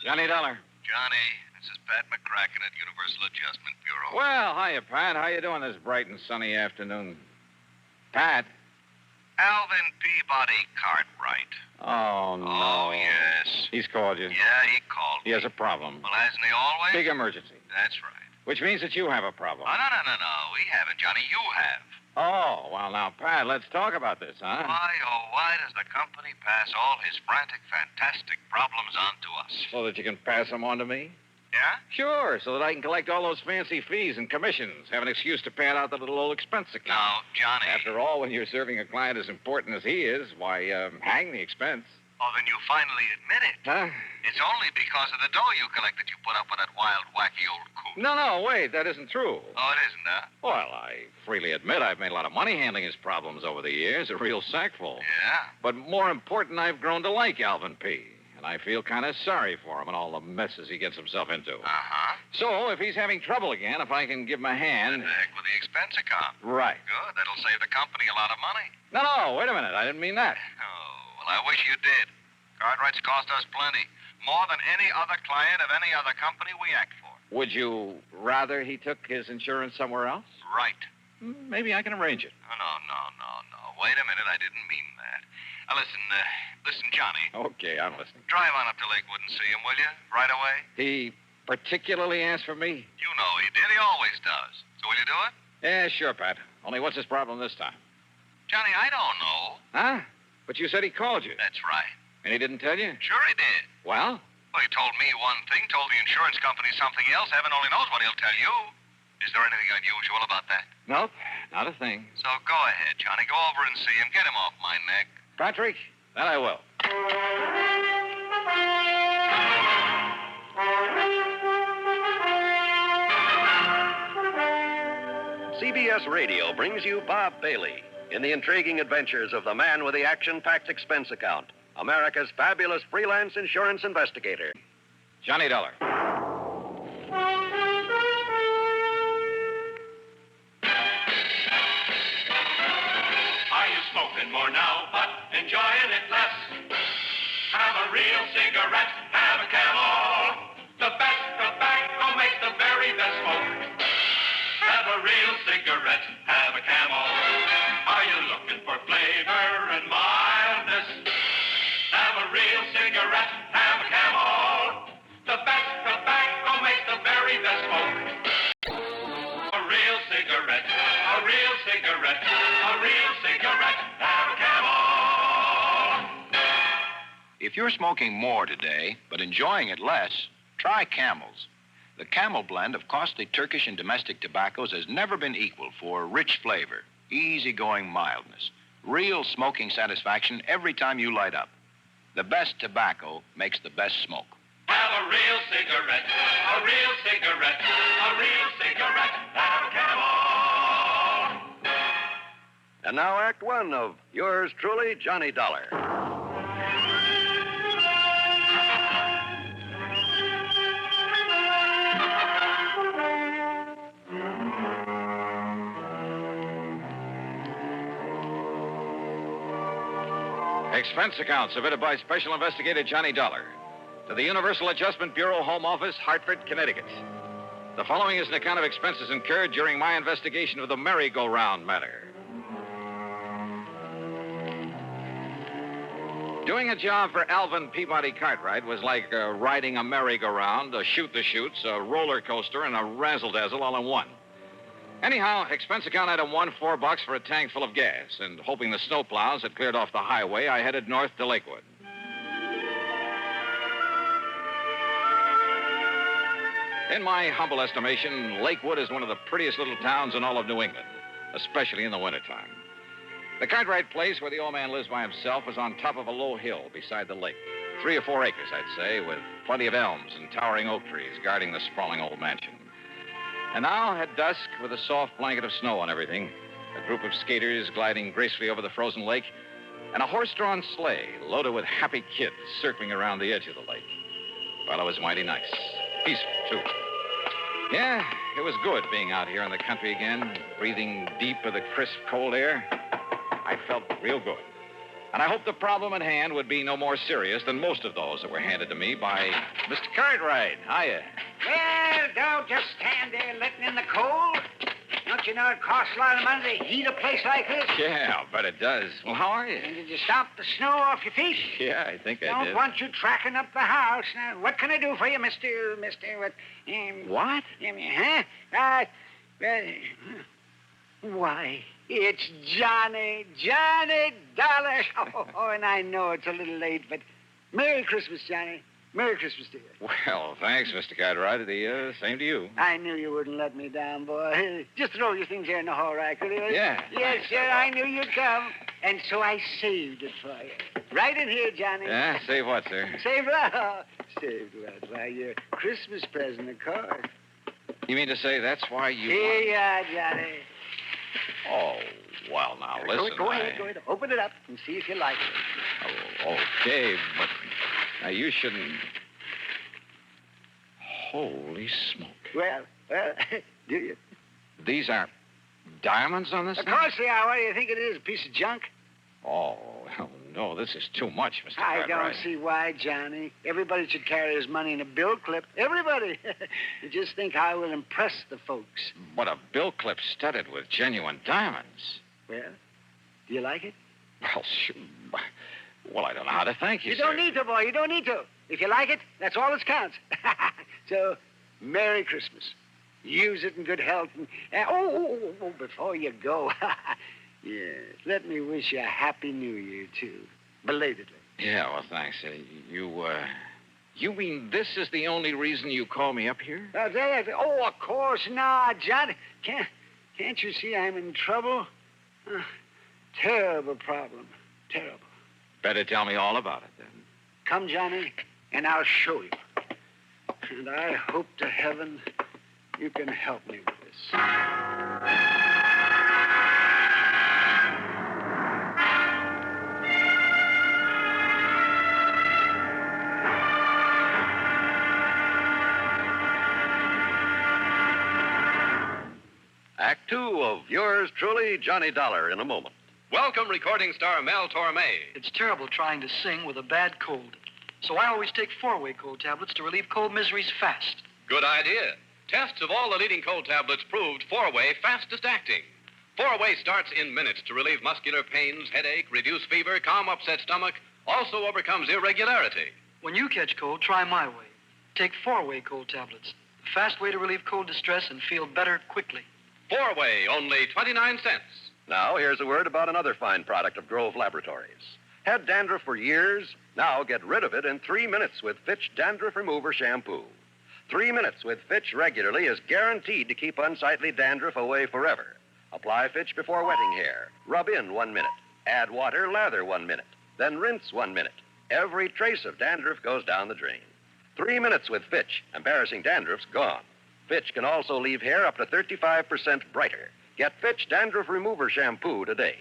Johnny Dollar. Johnny, this is Pat McCracken at Universal Adjustment Bureau. Well, hiya, Pat. How you doing this bright and sunny afternoon? Pat? Alvin Peabody Cartwright. Oh, no. Oh, yes. He's called you. Yeah, he called He has a problem. Well, hasn't he always? Big emergency. That's right. Which means that you have a problem. Oh, no. We haven't, Johnny. You have. Oh, well, now, Pat, let's talk about this, huh? Why does the company pass all his frantic, fantastic problems on to us? So that you can pass them on to me? Yeah? Sure, so that I can collect all those fancy fees and commissions, have an excuse to pad out the little old expense account. Now, Johnny. After all, when you're serving a client as important as he is, why, hang the expense. Oh, then you finally admit it. Huh? It's only because of the dough you collect that you put up with that wild, wacky old coot. No, wait, that isn't true. Oh, it isn't, huh? Well, I freely admit I've made a lot of money handling his problems over the years, a real sackful. Yeah? But more important, I've grown to like Alvin P., and I feel kind of sorry for him and all the messes he gets himself into. Uh-huh. So, if he's having trouble again, if I can give him a hand... Heck with the expense account. Right. Good. That'll save the company a lot of money. No, wait a minute. I didn't mean that. Oh, well, I wish you did. Cartwright's cost us plenty. More than any other client of any other company we act for. Would you rather he took his insurance somewhere else? Right. Maybe I can arrange it. Oh, no. Wait a minute. I didn't mean that. Now, listen, Johnny. Okay, I'm listening. Drive on up to Lakewood and see him, will you? Right away? He particularly asked for me? You know he did. He always does. So will you do it? Yeah, sure, Pat. Only what's his problem this time? Johnny, I don't know. Huh? But you said he called you. That's right. And he didn't tell you? Sure he did. Well? Well, he told me one thing, told the insurance company something else. Heaven only knows what he'll tell you. Is there anything unusual about that? Nope, not a thing. So go ahead, Johnny. Go over and see him. Get him off my neck. Patrick, that I will. CBS Radio brings you Bob Bailey in the intriguing adventures of the man with the action-packed expense account, America's fabulous freelance insurance investigator. Johnny Dollar. Are you smoking more now, but enjoying it less? Have a real cigarette, have a Camel. The best tobacco makes the very best smoke. Have a real cigarette, have a Camel. Are you looking for flavor and mildness? Have a real cigarette, have a Camel. The best tobacco makes the very best smoke. A real cigarette, a real cigarette, a real cigarette, have a Camel. If you're smoking more today, but enjoying it less, try Camels. The Camel blend of costly Turkish and domestic tobaccos has never been equal for rich flavor, easygoing mildness, real smoking satisfaction every time you light up. The best tobacco makes the best smoke. Have a real cigarette, a real cigarette, a real cigarette, have a Camel. And now Act One of yours truly, Johnny Dollar. Expense account submitted by Special Investigator Johnny Dollar to the Universal Adjustment Bureau Home Office, Hartford, Connecticut. The following is an account of expenses incurred during my investigation of the merry-go-round matter. Doing a job for Alvin Peabody Cartwright was like riding a merry-go-round, a shoot-the-chutes, a roller coaster, and a razzle-dazzle all in one. Anyhow, expense account item one, $4 for a tank full of gas, and hoping the snowplows had cleared off the highway, I headed north to Lakewood. In my humble estimation, Lakewood is one of the prettiest little towns in all of New England, especially in the wintertime. The Cartwright place where the old man lives by himself was on top of a low hill beside the lake. 3 or 4 acres, I'd say, with plenty of elms and towering oak trees guarding the sprawling old mansion. And now, at dusk, with a soft blanket of snow on everything, a group of skaters gliding gracefully over the frozen lake, and a horse-drawn sleigh loaded with happy kids circling around the edge of the lake. Well, it was mighty nice. Peaceful, too. Yeah, it was good being out here in the country again, breathing deep of the crisp, cold air. I felt real good. And I hope the problem at hand would be no more serious than most of those that were handed to me by Mr. Cartwright. Hiya. Well, don't just stand there letting in the coal. Don't you know it costs a lot of money to heat a place like this? Yeah, but it does. Well, how are you? And did you stomp the snow off your feet? Yeah, I think I Don't did. want you tracking up the house. Now, what can I do for you, Mister? What? What? Huh? Why, it's Johnny Dollar. Oh, and I know it's a little late, but Merry Christmas, Johnny. Merry Christmas to you. Well, thanks, Mr. Cartwright. The same to you. I knew you wouldn't let me down, boy. Just throw your things here in the hall rack, will you? Yeah. Yes, sir, I knew you'd come. And so I saved it for you. Right in here, Johnny. Yeah, save what, sir? Saved what? Saved what? Why, your Christmas present, a card. You mean to say that's why you... Here you are, Johnny. Oh, well, now, listen. Go ahead. Open it up and see if you like it. Oh, okay, but now you shouldn't... Holy smoke. Well, do you? These aren't diamonds on this Of thing? course they are. What do you think it is, a piece of junk? Oh, well, no, this is too much, Mr. I Cartwright. don't see why, Johnny. Everybody should carry his money in a bill clip. Everybody. You just think how it will impress the folks. But a bill clip studded with genuine diamonds. Well, do you like it? Well, sure. Well, I don't know how to thank you, You sir. don't need to, boy. You don't need to. If you like it, that's all that counts. So, Merry Christmas. Use it in good health. And, before you go, yes, let me wish you a Happy New Year, too. Belatedly. Yeah, well, thanks. You mean this is the only reason you call me up here? Of course not, John. Can't you see I'm in trouble? Terrible problem. Terrible. Better tell me all about it, then. Come, Johnny, and I'll show you. And I hope to heaven you can help me with this. Act two of yours truly, Johnny Dollar, in a moment. Welcome, recording star Mel Torme. It's terrible trying to sing with a bad cold. So I always take 4-way cold tablets to relieve cold miseries fast. Good idea. Tests of all the leading cold tablets proved 4-way fastest acting. 4-way starts in minutes to relieve muscular pains, headache, reduce fever, calm upset stomach, also overcomes irregularity. When you catch cold, try my way. Take 4-way cold tablets. A fast way to relieve cold distress and feel better quickly. 4-way, only 29 cents. Now, here's a word about another fine product of Grove Laboratories. Had dandruff for years? Now get rid of it in 3 minutes with Fitch Dandruff Remover Shampoo. 3 minutes with Fitch regularly is guaranteed to keep unsightly dandruff away forever. Apply Fitch before wetting hair. Rub in 1 minute. Add water, lather 1 minute. Then rinse 1 minute. Every trace of dandruff goes down the drain. 3 minutes with Fitch. Embarrassing dandruff's gone. Fitch can also leave hair up to 35% brighter. Get Fitch Dandruff Remover Shampoo today.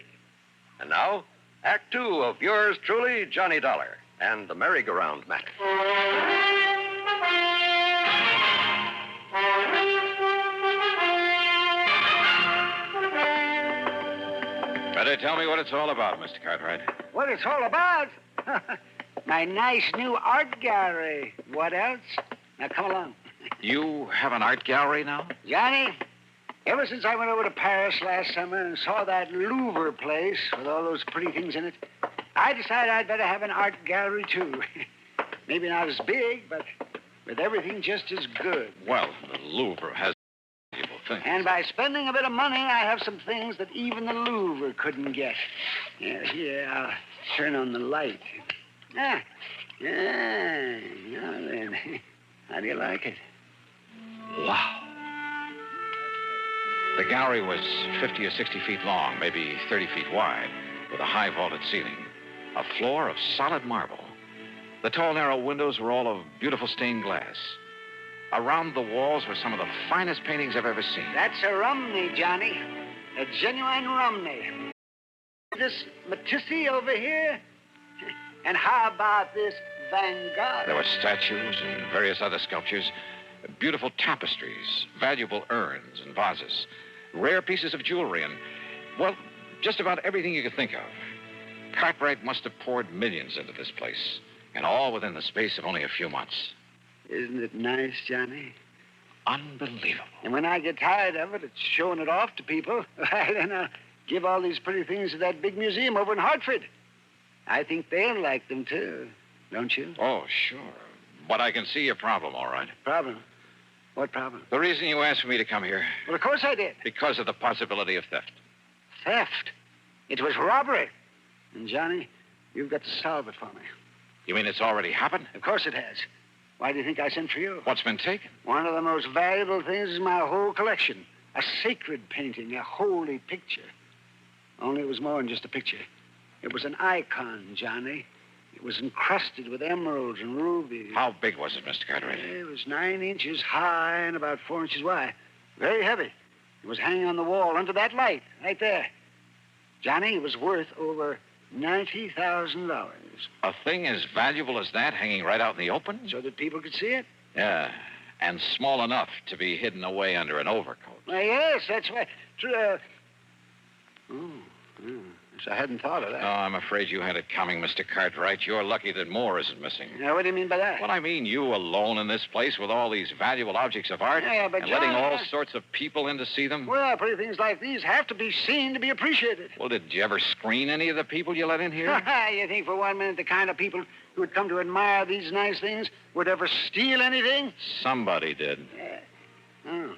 And now, Act two of yours truly, Johnny Dollar, and the merry-go-round matter. Better tell me what it's all about, Mr. Cartwright. What it's all about? My nice new art gallery. What else? Now, come along. You have an art gallery now? Johnny, ever since I went over to Paris last summer and saw that Louvre place with all those pretty things in it, I decided I'd better have an art gallery, too. Maybe not as big, but with everything just as good. Well, the Louvre has valuable things. And by spending a bit of money, I have some things that even the Louvre couldn't get. Here, I'll turn on the light. Now then. How do you like it? Wow. The gallery was 50 or 60 feet long, maybe 30 feet wide, with a high vaulted ceiling, a floor of solid marble. The tall, narrow windows were all of beautiful stained glass. Around the walls were some of the finest paintings I've ever seen. That's a Romney, Johnny. A genuine Romney. This Matisse over here. And how about this Van Gogh? There were statues and various other sculptures, beautiful tapestries, valuable urns and vases, rare pieces of jewelry, and, well, just about everything you could think of. Cartwright must have poured millions into this place, and all within the space of only a few months. Isn't it nice, Johnny? Unbelievable. And when I get tired of it, it's showing it off to people. Then I'll give all these pretty things to that big museum over in Hartford. I think they'll like them, too. Don't you? Oh, sure. But I can see your problem, all right. Problem? What problem? The reason you asked me to come here, Well, of course I did. because of the possibility of theft. Theft. It was robbery. And, Johnny, you've got to solve it for me. You mean it's already happened? Of course it has. Why do you think I sent for you? What's been taken? One of the most valuable things in my whole collection. A sacred painting, a holy picture. Only it was more than just a picture. It was an icon, Johnny. It was encrusted with emeralds and rubies. How big was it, Mr. Cartwright? It was 9 inches high and about 4 inches wide. Very heavy. It was hanging on the wall under that light, right there. Johnny, it was worth over $90,000. A thing as valuable as that hanging right out in the open? So that people could see it? Yeah, and small enough to be hidden away under an overcoat. Why, yes, that's why. Yes, I hadn't thought of that. Oh, I'm afraid you had it coming, Mr. Cartwright. You're lucky that Moore isn't missing. Now, what do you mean by that? Well, I mean, you alone in this place with all these valuable objects of art Yeah, but and letting John, all sorts of people in to see them. Well, pretty things like these have to be seen to be appreciated. Well, did you ever screen any of the people you let in here? You think for 1 minute the kind of people who would come to admire these nice things would ever steal anything? Somebody did. Oh,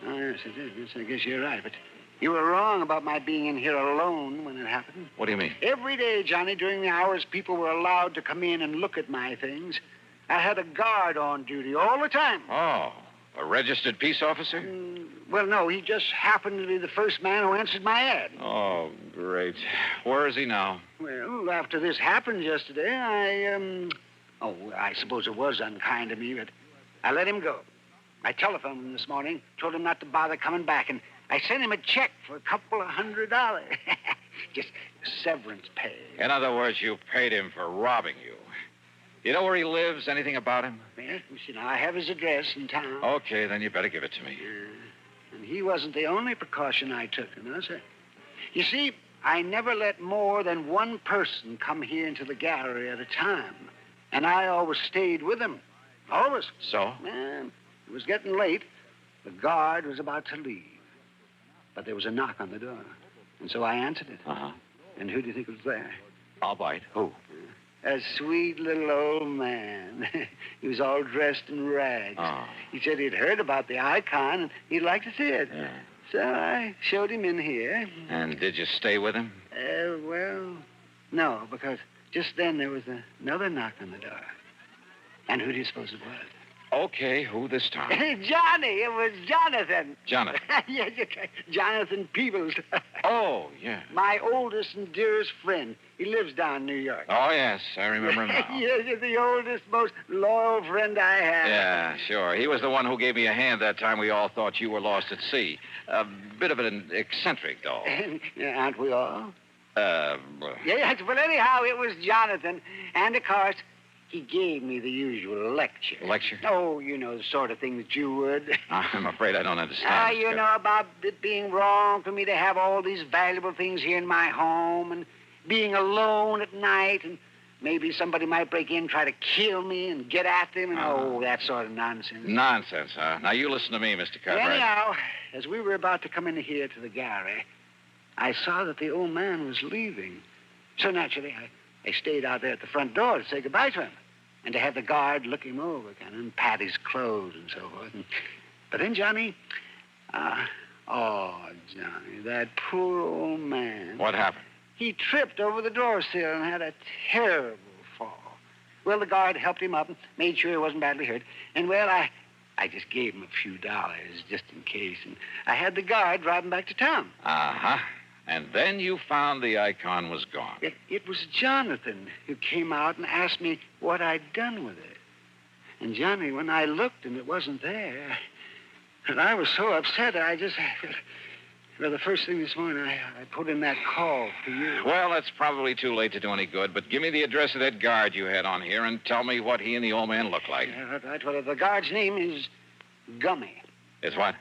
yes, it is. Yes, I guess you're right, but you were wrong about my being in here alone when it happened. What do you mean? Every day, Johnny, during the hours people were allowed to come in and look at my things, I had a guard on duty all the time. Oh, a registered peace officer? Well, no, he just happened to be the first man who answered my ad. Oh, great. Where is he now? Well, after this happened yesterday, I suppose it was unkind of me, but I let him go. I telephoned him this morning, told him not to bother coming back, and I sent him a check for $200. Just severance pay. In other words, you paid him for robbing you. You know where he lives? Anything about him? Well, you see, now, I have his address in town. Okay, then you better give it to me. And he wasn't the only precaution I took, you know, sir. You see, I never let more than one person come here into the gallery at a time. And I always stayed with him. Always. So? Well, it was getting late. The guard was about to leave. But there was a knock on the door. And so I answered it. Uh-huh. And who do you think was there? I'll bite. Who? A sweet little old man. He was all dressed in rags. Oh. He said he'd heard about the icon and he'd like to see it. Yeah. So I showed him in here. And did you stay with him? Well, no, because just then there was another knock on the door. And who do you suppose it was? Okay, who this time? Johnny, it was Jonathan. Jonathan. Yes, Jonathan Peebles. Oh, yeah. My oldest and dearest friend. He lives down in New York. Oh, yes, I remember him now. Yes, he's the oldest, most loyal friend I have. Yeah, sure. He was the one who gave me a hand that time we all thought you were lost at sea. A bit of an eccentric, though. Aren't we all? Well, Yes, well, anyhow, it was Jonathan. And, of course, he gave me the usual lecture. Lecture? Oh, you know, the sort of thing that you would. I'm afraid I don't understand. You know about it being wrong for me to have all these valuable things here in my home and being alone at night and maybe somebody might break in, try to kill me and get at them and, that sort of nonsense. Nonsense, huh? Now, you listen to me, Mr. Cartwright. Anyhow, as we were about to come in here to the gallery, I saw that the old man was leaving. So naturally, I stayed out there at the front door to say goodbye to him and to have the guard look him over, kind of, and pat his clothes and so forth. But then, Johnny, Johnny, that poor old man. What happened? He tripped over the door sill and had a terrible fall. Well, the guard helped him up and made sure he wasn't badly hurt. And, well, I just gave him a few dollars just in case. And I had the guard drive him back to town. Uh-huh. And then you found the icon was gone. It was Jonathan who came out and asked me what I'd done with it. And, Johnny, when I looked and it wasn't there, and I was so upset, well, the first thing this morning, I put in that call to you. Well, it's probably too late to do any good, but give me the address of that guard you had on here and tell me what he and the old man look like. Yeah, right. Well, the guard's name is Gummy. It's what?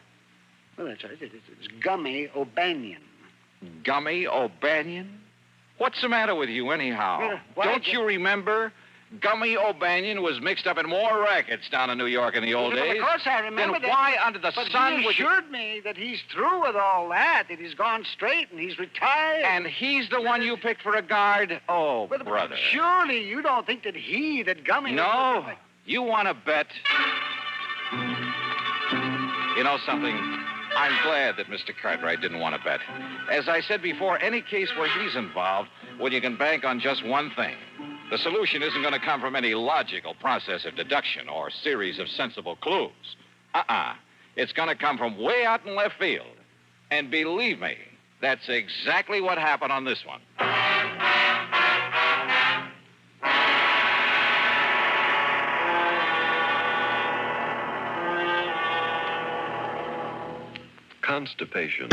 Well, that's right. It's Gummy O'Banion. Gummy O'Banion? What's the matter with you, anyhow? Well, why Don't did- you remember? Gummy O'Banion was mixed up in more rackets down in New York in the old Well, days. of course I remember Then that. why under the But sun he would you... assured me that he's through with all that he's gone straight and he's retired. And he's the one you picked for a guard? Oh, But brother. surely you don't think that Gummy... No. You want to bet? You know something? I'm glad that Mr. Cartwright didn't want to bet. As I said before, any case where he's involved, well, you can bank on just one thing. The solution isn't going to come from any logical process of deduction or series of sensible clues. It's going to come from way out in left field. And believe me, that's exactly what happened on this one. Constipation.